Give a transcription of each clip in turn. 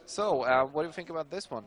So, what do you think about this one?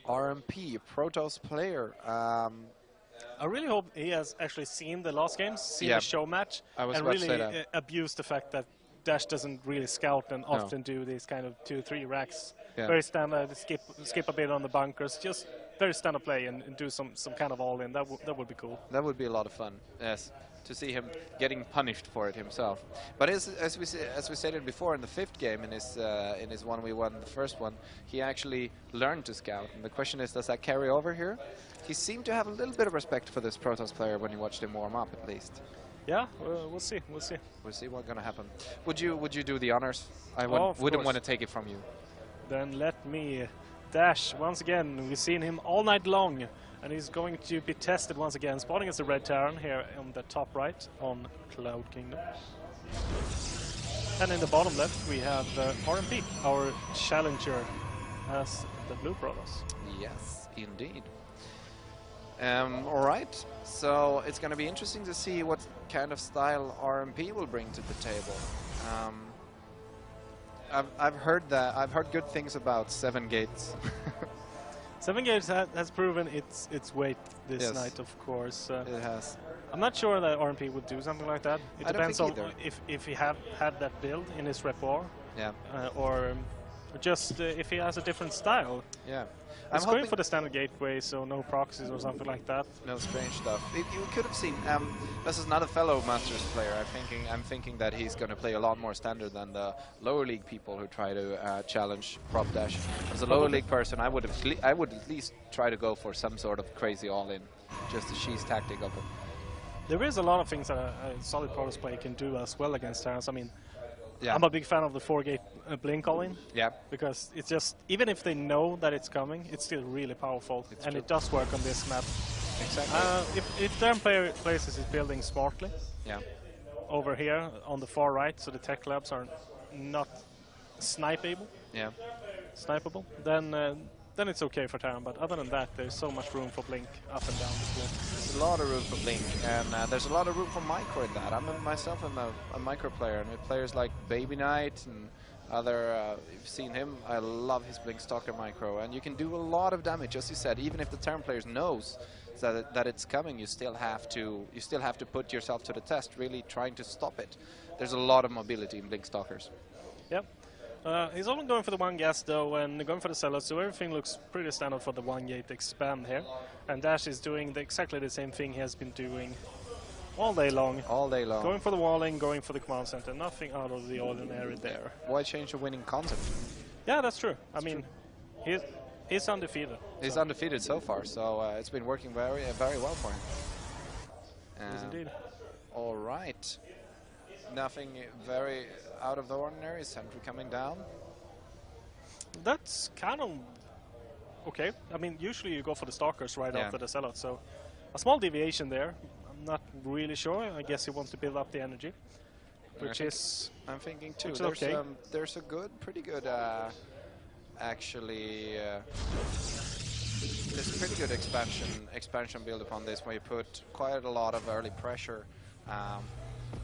RMP, Protoss player. I really hope he has actually seen the last games, seen Yeah, the show match, I was and about to say really that. abused the fact that Dash doesn't really scout and No. often do these kind of 2-3 racks. Yeah. Very standard, skip a bit on the bunkers, just very standard play and do some kind of all-in. That would be cool. That would be a lot of fun, yes, to see him getting punished for it himself. But as we stated before in the 5th game, in his one we won, the first one, he actually learned to scout. And the question is, does that carry over here? He seemed to have a little bit of respect for this Protoss player when you watched him warm up, at least. Yeah, we'll see. We'll see. We'll see what's gonna happen. Would you do the honors? I Of wouldn't course. want to take it from you. Then let me Dash once again. We've seen him all night long, and he's going to be tested once again. Spawning as a red Terran here on the top right on Cloud Kingdom. And in the bottom left we have RMP, our challenger, as the blue Protoss. Yes, indeed. All right, so it's going to be interesting to see what kind of style RMP will bring to the table. I've heard good things about 7 Gates. 7 Gates has proven its weight this Yes. night, of course. It has. I'm not sure that RMP would do something like that. It I don't depends think on either. if he had that build in his repertoire, Yeah, or just if he has a different style. yeah. He's going for the standard gateway, so no proxies or something like that. No strange stuff. You could have seen. This is not a fellow Masters player. I'm thinking that he's going to play a lot more standard than the lower league people who try to challenge prOpDash. As a lower league person, I would at least try to go for some sort of crazy all-in, just the she's tactic of it. There is a lot of things that a solid Protoss player can do as well against Terrans. I mean, Yeah. I'm a big fan of the 4-gate blink all-in. Yeah. Because it's just, even if they know that it's coming, it's still really powerful. It's and true. it does work on this map. Exactly. If Terran player places his building smartly, Yeah. over here on the far right, so the tech labs are not snipeable, Yeah. then it's okay for Terran. But other than that, there's so much room for blink up and down the field. There's a lot of room for blink, and there's a lot of room for micro in that. Myself, I'm a micro player, and with players like Baby Knight and other, you've seen him. I love his blink stalker micro, and you can do a lot of damage, as you said. Even if the Terran players knows that it's coming, you still have to put yourself to the test, really trying to stop it. There's a lot of mobility in blink stalkers. Yep. He's only going for the 1 gas though, and going for the cellar, so everything looks pretty standard for the 1 gate expand here. And Dash is doing exactly the same thing he has been doing all day long. All day long. Going for the walling, going for the command center, nothing out of the ordinary there. Why change a winning concept? Yeah, that's true. I mean, he's undefeated. He's undefeated so far, so it's been working very well for him. Yes, indeed. All right. Nothing very out of the ordinary. Sentry coming down. That's kind of okay. I mean, usually you go for the stalkers right Yeah. after the sellout, so a small deviation there. I'm not really sure. I guess he wants to build up the energy, which is... I'm thinking too. Which is okay. There's a pretty good, actually. There's a pretty good expansion build upon this, where you put quite a lot of early pressure,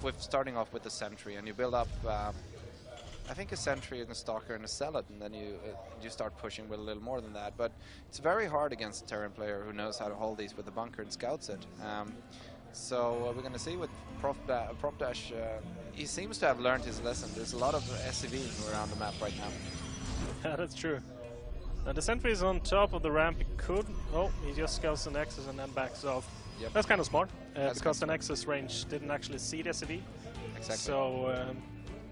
with starting off with the sentry, and you build up. I think a sentry and a stalker and a zealot, and then you start pushing with a little more than that. But it's very hard against a Terran player who knows how to hold these with the bunker and scouts it. So we're going to see with prOpDash. He seems to have learned his lesson. There's a lot of SCVing around the map right now. Yeah, that's true. The sentry is on top of the ramp. He could... Oh, he just scouts the Nexus and then backs off. Yep. That's kind of smart, That's because the Nexus range didn't actually see the SCV. Exactly. So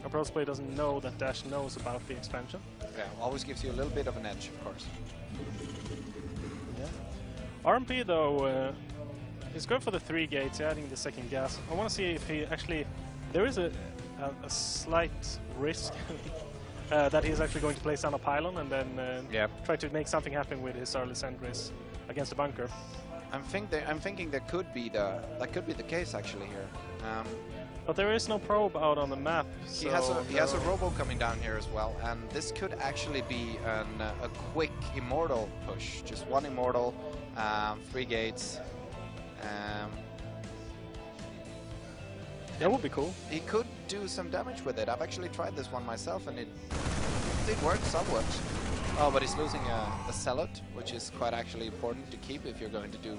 a Protoss player doesn't know that Dash knows about the expansion. Yeah, always gives you a little bit of an edge, of course. Yeah. RMP though is going for the 3 gates, adding the 2nd gas. I want to see if he actually... There is a slight risk that he's actually going to place down a pylon and then try to make something happen with his early sentries against the bunker. I'm thinking that could be the case actually here. But there is no probe out on the map. He has a robo coming down here as well, and this could actually be a quick immortal push. Just 1 immortal, 3 gates. That would be cool. He could do some damage with it. I've actually tried this one myself, and it did work somewhat. Oh, but he's losing a Zealot, which is quite actually important to keep if you're going to do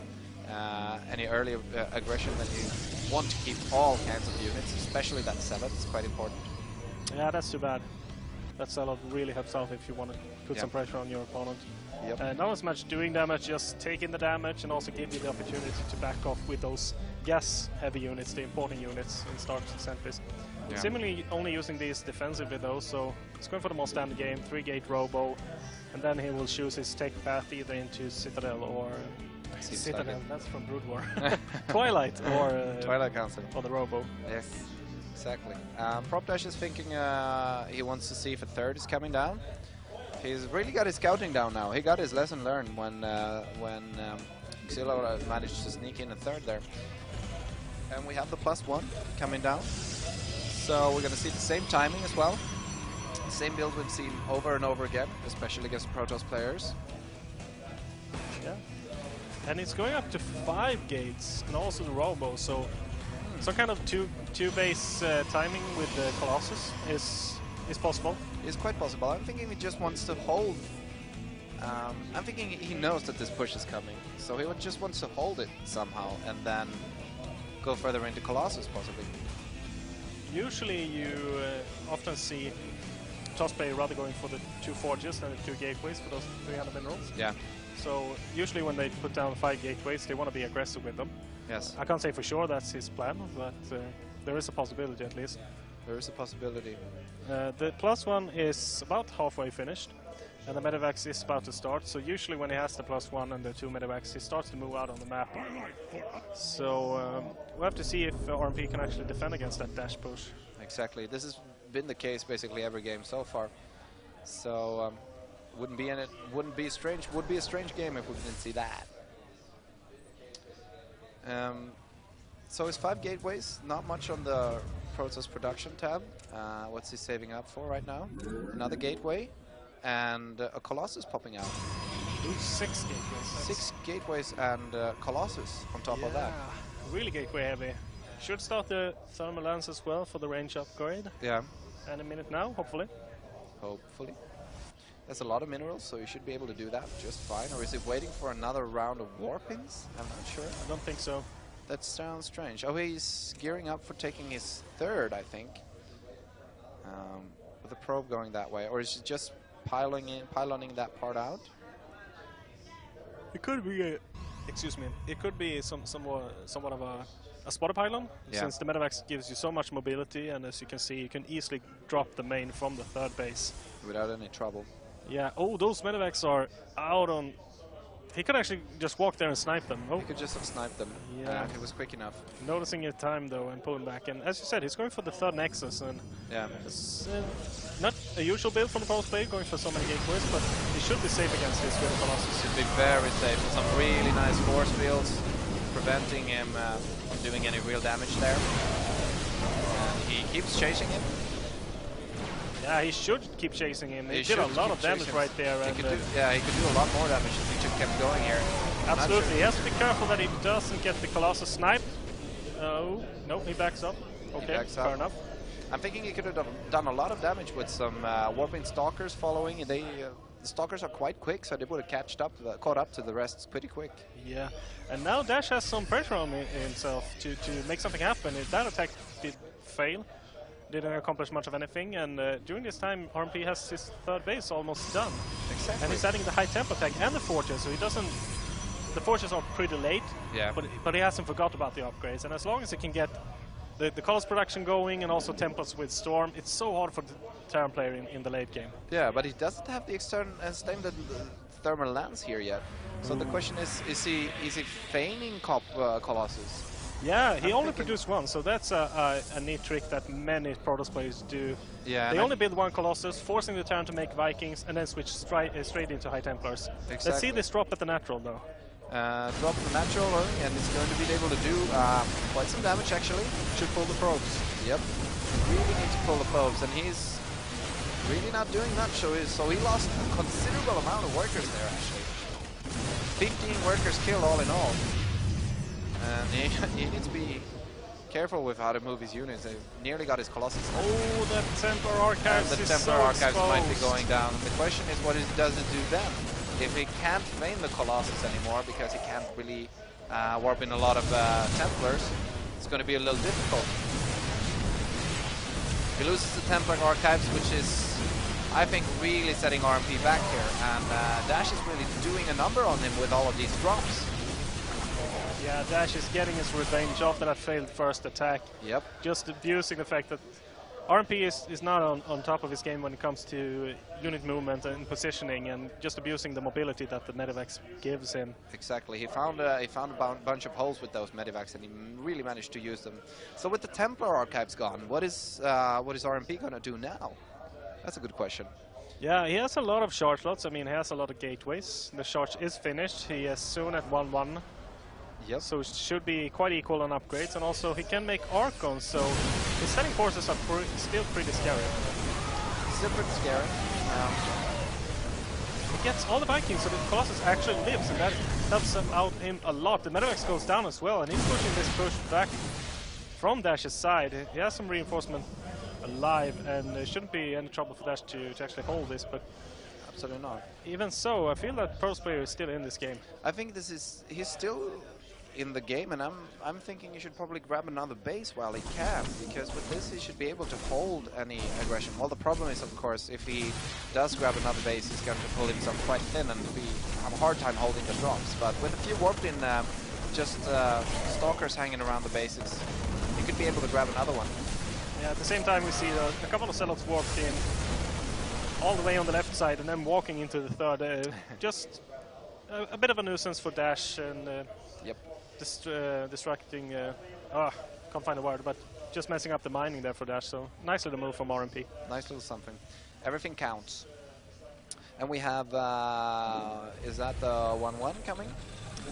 any early aggression. Then you want to keep all kinds of units, especially that Zealot. It's quite important. Yeah, that's too bad. That Zealot really helps out if you want to put some pressure on your opponent. Yep. Not as much doing damage, just taking the damage and also give you the opportunity to back off with those gas-heavy units, the important units in start sentries. Yeah. Similarly, only using these defensively though, so he's going for the most standard game, 3-gate Robo, and then he will choose his tech path either into Citadel or... Citadel, that's from Brood War. Twilight or... Twilight Council. Or the Robo. Yes, exactly. prOpDash is thinking he wants to see if a third is coming down. He's really got his scouting down now. He got his lesson learned when Xilo managed to sneak in a third there. And we have the +1 coming down. So we're going to see the same timing as well. The same build we've seen over and over again, especially against Protoss players. Yeah. And it's going up to 5 gates and also the Robo, so some kind of two base timing with the Colossus is possible. It's quite possible. I'm thinking he just wants to hold. I'm thinking he knows that this push is coming, so he just wants to hold it somehow and then go further into Colossus, possibly. Usually you often see Toss play rather going for the 2 forges than the 2 gateways for those 300 minerals. Yeah. So usually when they put down 5 gateways, they want to be aggressive with them. Yes. I can't say for sure that's his plan, but there is a possibility at least. There is a possibility. The +1 is about halfway finished, and the medevacs is about to start. So usually when he has the +1 and the 2 medevacs, he starts to move out on the map. So we'll have to see if RMP can actually defend against that dash push. Exactly. This has been the case basically every game so far. So would be a strange game if we didn't see that. So it's 5 gateways, not much on the Protoss production tab. What's he saving up for right now? Another gateway and a Colossus popping out. 6 gateways. 6 gateways and Colossus on top of that. Really gateway heavy. Should start the thermal lance as well for the range upgrade. Yeah. Any minute now, hopefully. Hopefully. There's a lot of minerals, so he should be able to do that just fine. Or is he waiting for another round of warpings? I'm not sure. I don't think so. That sounds strange. Oh, he's gearing up for taking his third, I think. With the probe going that way. Or is he just piloning that part out? It could be it could be somewhat of a spotter pylon, since the medevacs gives you so much mobility, and as you can see, you can easily drop the main from the 3rd base. Without any trouble. Yeah, oh, those medevacs are out on... He could actually just walk there and snipe them. Oh. He could just have sniped them. Yeah. He was quick enough. Noticing your time, though, and pulling back. And as you said, he's going for the 3rd Nexus, and it's not a usual build from the Protoss player, going for so many gateways, but he should be safe against this with Colossus. Should be very safe. Some really nice force fields, preventing him from doing any real damage there. And he keeps chasing him. Yeah, he should keep chasing him. He did a lot of damage right there. He could do a lot more damage if he just kept going here. Absolutely. He has to be careful that he doesn't get the Colossus sniped. Oh, no, he backs up. Okay, fair enough. I'm thinking he could have done a lot of damage with some warping stalkers following. The stalkers are quite quick, so they would have caught up to the rest pretty quick. Yeah, and now Dash has some pressure on himself to make something happen. That attack did fail. Didn't accomplish much of anything, and during this time RMP has his 3rd base almost done. Exactly. And he's adding the high tempo tag and the forges, so he doesn't... The forges are pretty late, but he hasn't forgot about the upgrades, and as long as he can get the colors production going and also tempos with Storm, it's so hard for the Terran player in the late game. Yeah, but he doesn't have the external thermal lance here yet. So the question is he feigning Colossus? Yeah, he only produced 1, so that's a neat trick that many Protoss players do. Yeah, they only build 1 Colossus, forcing the Terran to make Vikings, and then switch straight into High Templars. Exactly. Let's see this drop at the natural, though. Drop the natural, and it's going to be able to do quite some damage, actually. Should pull the probes. Yep. Really need to pull the probes, and he's really not doing much, so he lost a considerable amount of workers there, actually. 15 workers killed all in all. And he needs to be careful with how to move his units. They nearly got his Colossus. Oh, that Templar Archives and the is Templar so Archives might be exposed. going down. The question is, what does it do then? If he can't main the Colossus anymore because he can't really warp in a lot of Templars, it's going to be a little difficult. He loses the Templar Archives, which is, I think, really setting RMP back here. And Dash is really doing a number on him with all of these drops. Yeah, Dash is getting his revenge after that failed first attack. Yep. Just abusing the fact that RMP is not on top of his game when it comes to unit movement and positioning, and just abusing the mobility that the Medivacs gives him. Exactly. He found a bunch of holes with those Medivacs, and he really managed to use them. So with the Templar Archives gone, what is RMP going to do now? That's a good question. Yeah, he has a lot of charge slots. I mean, he has a lot of gateways. The charge is finished. He is soon at 1-1. Yep. So it should be quite equal on upgrades, and also he can make Archons, so his setting forces are still pretty scary. Still pretty scary. He gets all the Vikings, so the Colossus actually lives, and that helps out him a lot. The Medivacs goes down as well, and he's pushing this push back from Dash's side. He has some reinforcement alive, and there shouldn't be any trouble for Dash to actually hold this, but absolutely not. Even so, I feel that Protoss player is still in this game. I think he's still in the game, and I'm thinking he should probably grab another base while he can, because with this he should be able to hold any aggression. Well, the problem is, of course, if he does grab another base, he's going to pull himself quite thin and have a hard time holding the drops. But with a few warped in just stalkers hanging around the bases, he could be able to grab another one. Yeah, at the same time we see a couple of Zealots warped in all the way on the left side and then walking into the third. Just a bit of a nuisance for Dash, and yep. Distracting, can't find a word, but just messing up the mining there for Dash, so nice little move from RMP. Nice little something. Everything counts. And we have, is that the 1-1 coming?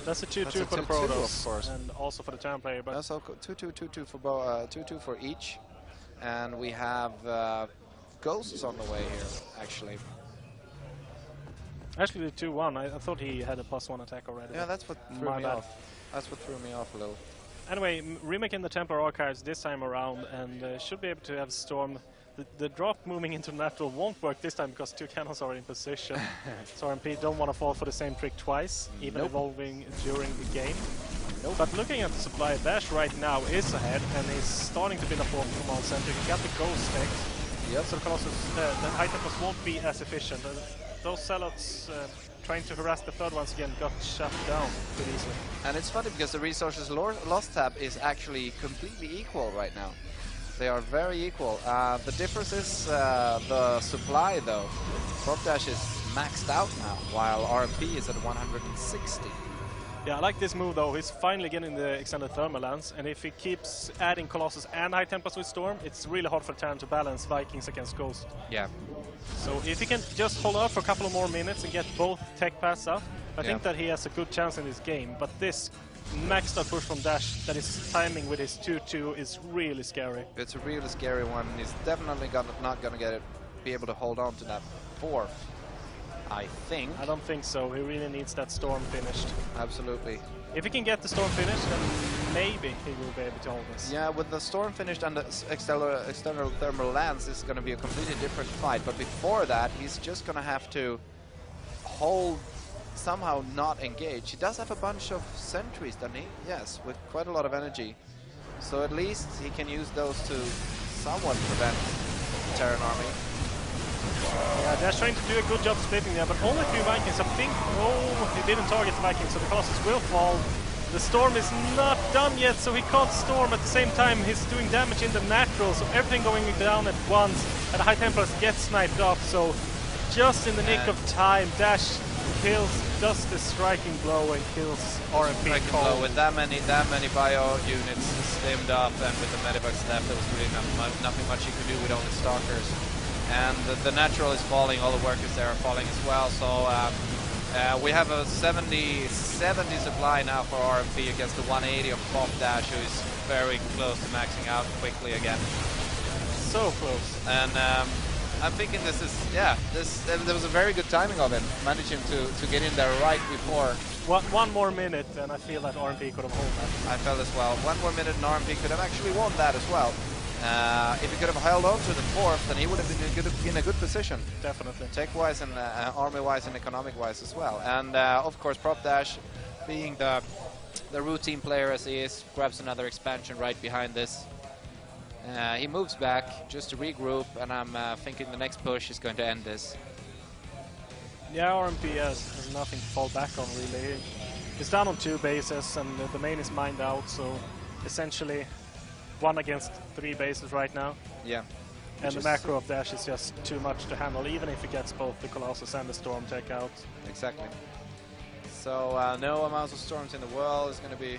That's a 2-2 for the Protoss, of course. And also for the Terran player. But also 2-2 for 2-2 for each. And we have Ghosts on the way here, actually. Actually, the 2-1, I thought he had a +1 attack already. Yeah, that's what threw me off. That's what threw me off a little. Anyway, remaking the Templar Archives this time around, and should be able to have Storm. The drop moving into natural won't work this time because two cannons are in position. So RMP don't want to fall for the same trick twice, even evolving during the game. But looking at the supply, Dash right now is ahead, and he's starting to build a form command center. He got the Ghost Tech. Yep. So the Colossus, the high tempos won't be as efficient. Those Zealots trying to harass the third once again got shut down pretty easily. And it's funny because the resources lost tab is actually completely equal right now. They are very equal. The difference is the supply though. prOpDash is maxed out now, while RMP is at 160. Yeah, I like this move though. He's finally getting the extended thermal lance, and if he keeps adding Colossus and high tempos with Storm, it's really hard for Terran to balance Vikings against Ghost. Yeah. So if he can just hold out for a couple of more minutes and get both tech paths up, I think that he has a good chance in this game. But this maxed out push from Dash that is timing with his 2-2 is really scary. It's a really scary one. He's definitely not going to be able to hold on to that fourth, I think. I don't think so. He really needs that Storm finished. Absolutely. If he can get the Storm finished, then maybe he will be able to hold this. Yeah, with the Storm finished and the external thermal lance, it's going to be a completely different fight. But before that, he's just going to have to hold, somehow not engage. He does have a bunch of sentries, doesn't he? Yes, with quite a lot of energy. So at least he can use those to somewhat prevent the Terran army. Yeah, Dash trying to do a good job splitting there, but only 3 Vikings. I think, he didn't target the Vikings, so the Colossus will fall. The Storm is not done yet, so he can't Storm at the same time. He's doing damage in the natural, so everything going down at once. And the High Templars get sniped off, so just in the nick of time, Dash does the striking blow and kills RMP. With that many bio units slimmed up, and with the Medivacs left, there was really nothing much you could do with only stalkers. And the natural is falling, all the workers there are falling as well, so we have a 70 supply now for RMP against the 180 of prOpDash, who is very close to maxing out quickly again. So close. And I'm thinking this is, there was a very good timing of him, managing to get in there right before One more minute, and I feel that RMP could have held that. I felt as well. One more minute and RMP could have actually won that as well. If he could have held on to the fourth, then he would have been in a good position. Definitely. Tech-wise and army-wise and economic-wise as well. And of course, prOpDash, being the routine player as he is, grabs another expansion right behind this. He moves back just to regroup, and I'm thinking the next push is going to end this. Yeah, RMP has nothing to fall back on, really. He's down on 2 bases, and the main is mined out, so essentially 1 against 3 bases right now. Yeah. And the macro of Dash is just too much to handle, even if he gets both the Colossus and the Storm Tech out. Exactly. So no amount of storms in the world is going to be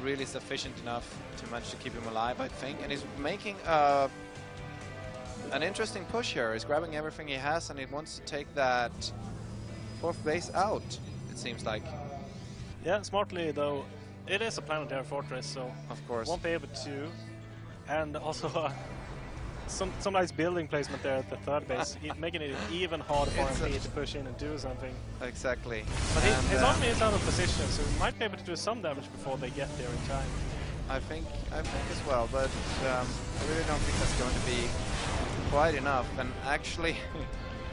really sufficient enough to manage to keep him alive, I think. And he's making an interesting push here. He's grabbing everything he has, and he wants to take that 4th base out, it seems like. Yeah, smartly though, it is a planetary fortress, so of course won't be able to. And also some nice building placement there at the 3rd base, making it even harder for RMP to push in and do something. Exactly. But his army is out of position, so he might be able to do some damage before they get there in time. I think as well, but I really don't think that's going to be quite enough. And actually,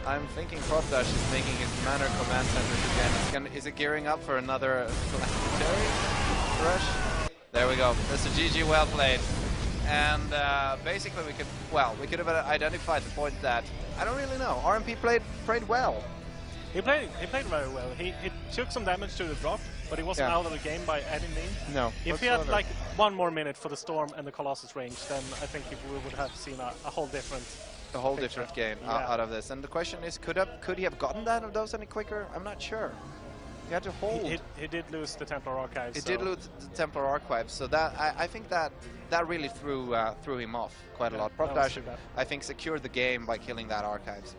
I'm thinking prOpDash is making his Manor command centers again. Is it gearing up for another planetary rush? There we go. That's a GG, well played. And basically we could have identified the point that I don't really know. RMP played well. He played very well. He took some damage to the drop, but he wasn't out of the game by any means. No. If he had like 1 more minute for the Storm and the Colossus range, then I think we would have seen a whole different different game out of this. And the question is, could he have gotten that of those any quicker? I'm not sure. He had to hold. He did lose the Templar Archives. He did lose the Templar Archives, so that I think that really threw him off quite a lot. prOpDash, I think, secured the game by killing that Archives.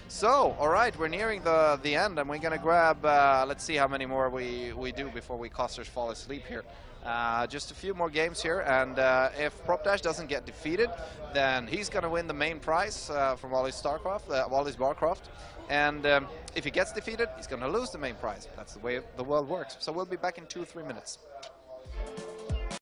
So, all right, we're nearing the end, and we're gonna grab. Let's see how many more we do before we Costers fall asleep here. Just a few more games here, and if prOpDash doesn't get defeated, then he's gonna win the main prize from Wally's Barcroft. And if he gets defeated, he's gonna lose the main prize. That's the way the world works. So we'll be back in 2 or 3 minutes.